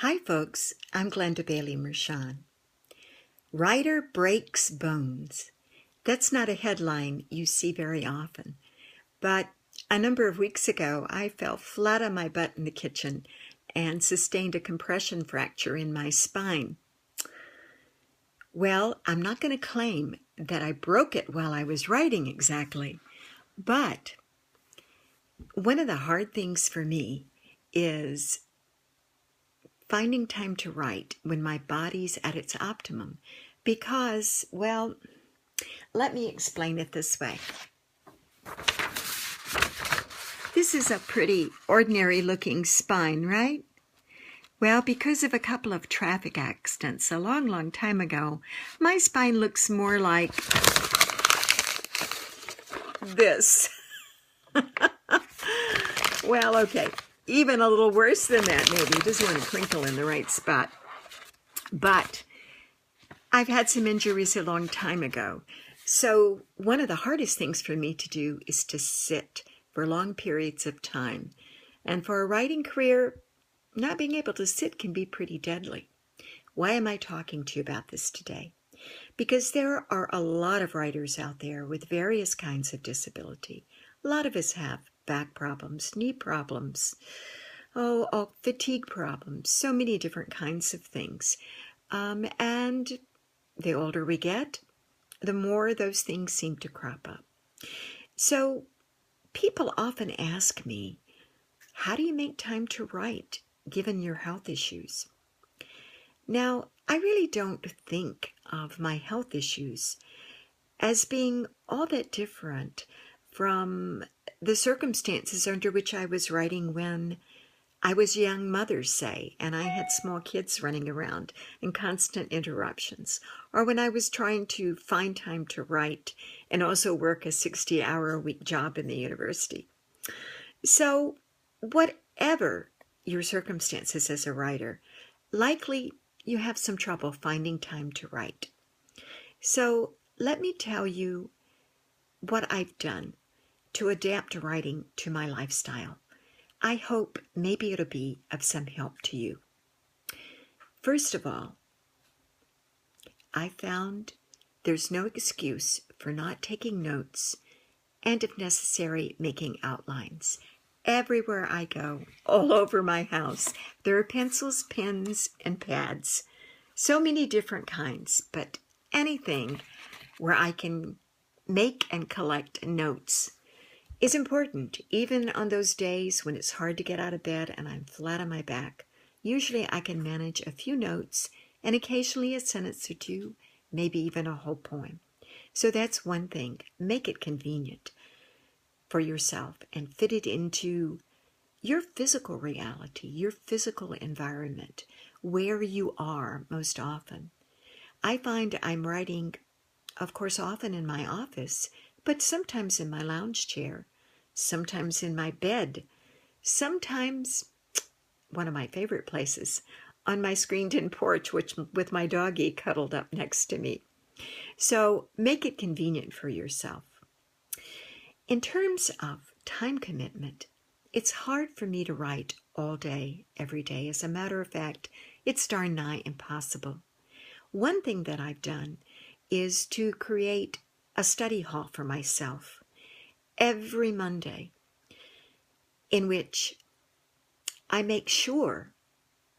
Hi folks, I'm Glenda Bailey-Mershon. Writer breaks bones. That's not a headline you see very often, but a number of weeks ago I fell flat on my butt in the kitchen and sustained a compression fracture in my spine. Well, I'm not going to claim that I broke it while I was writing exactly, but one of the hard things for me is finding time to write when my body's at its optimum because, well, let me explain it this way. This is a pretty ordinary looking spine, right? Well, because of a couple of traffic accidents a long time ago, my spine looks more like this. Well, okay, even a little worse than that maybe. It doesn't want to crinkle in the right spot. But I've had some injuries a long time ago. So one of the hardest things for me to do is to sit for long periods of time. And for a writing career, not being able to sit can be pretty deadly. Why am I talking to you about this today? Because there are a lot of writers out there with various kinds of disability. A lot of us have back problems, knee problems, fatigue problems, so many different kinds of things. And the older we get, the more those things seem to crop up. So people often ask me, how do you make time to write given your health issues? Now, I really don't think of my health issues as being all that different from the circumstances under which I was writing when I was a young mother, say, and I had small kids running around and constant interruptions, or when I was trying to find time to write and also work a 60-hour-a-week job in the university. So whatever your circumstances as a writer, likely you have some trouble finding time to write. So let me tell you what I've done to adapt writing to my lifestyle. I hope maybe it'll be of some help to you. First of all, I found there's no excuse for not taking notes and, if necessary, making outlines. Everywhere I go, all over my house, there are pencils, pens, and pads. So many different kinds, but anything where I can make and collect notes is important, even on those days when it's hard to get out of bed and I'm flat on my back. Usually I can manage a few notes and occasionally a sentence or two, maybe even a whole poem. So that's one thing. Make it convenient for yourself and fit it into your physical reality, your physical environment, where you are most often. I find I'm writing, of course, often in my office, but sometimes in my lounge chair, sometimes in my bed, sometimes, one of my favorite places, on my screened-in porch, with my doggie cuddled up next to me. So make it convenient for yourself. In terms of time commitment, it's hard for me to write all day, every day. As a matter of fact, it's darn nigh impossible. One thing that I've done is to create a study hall for myself every Monday, in which I make sure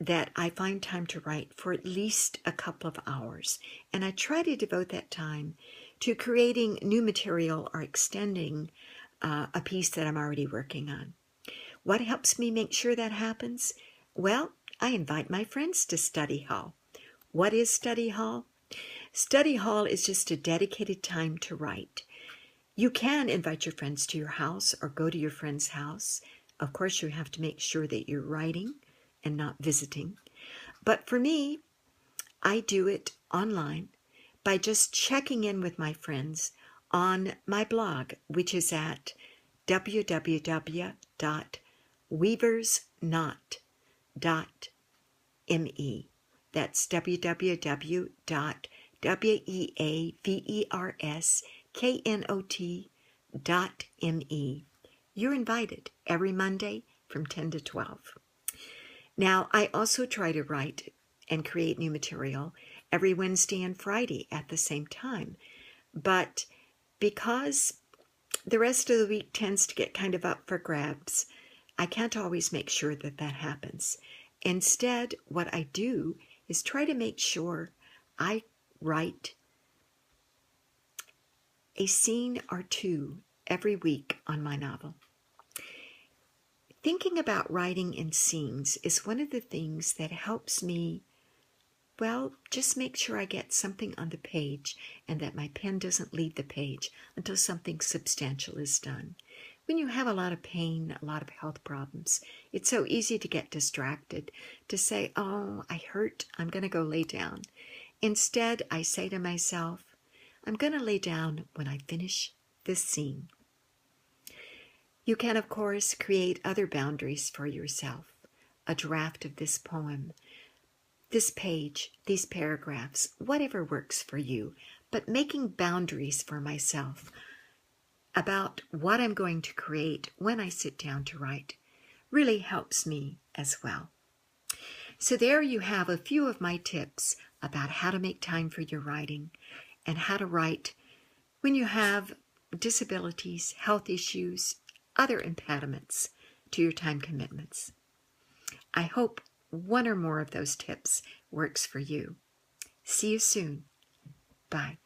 that I find time to write for at least a couple of hours. And I try to devote that time to creating new material or extending a piece that I'm already working on. What helps me make sure that happens? Well, I invite my friends to study hall. What is study hall? Study hall is just a dedicated time to write. You can invite your friends to your house or go to your friend's house. Of course, you have to make sure that you're writing and not visiting. But for me, I do it online by just checking in with my friends on my blog, which is at www.weaversknot.me. That's www.weaversknot.me. You're invited every Monday from 10 to 12. Now, I also try to write and create new material every Wednesday and Friday at the same time. But because the rest of the week tends to get kind of up for grabs, I can't always make sure that that happens. Instead, what I do is try to make sure I write a scene or two every week on my novel. Thinking about writing in scenes is one of the things that helps me, well, just make sure I get something on the page and that my pen doesn't leave the page until something substantial is done. When you have a lot of pain, a lot of health problems, it's so easy to get distracted, to say, oh, I hurt, I'm going to go lay down. Instead, I say to myself, I'm going to lay down when I finish this scene. You can, of course, create other boundaries for yourself. A draft of this poem, this page, these paragraphs, whatever works for you. But making boundaries for myself about what I'm going to create when I sit down to write really helps me as well. So there you have a few of my tips about how to make time for your writing and how to write when you have disabilities, health issues, other impediments to your time commitments. I hope one or more of those tips works for you. See you soon. Bye.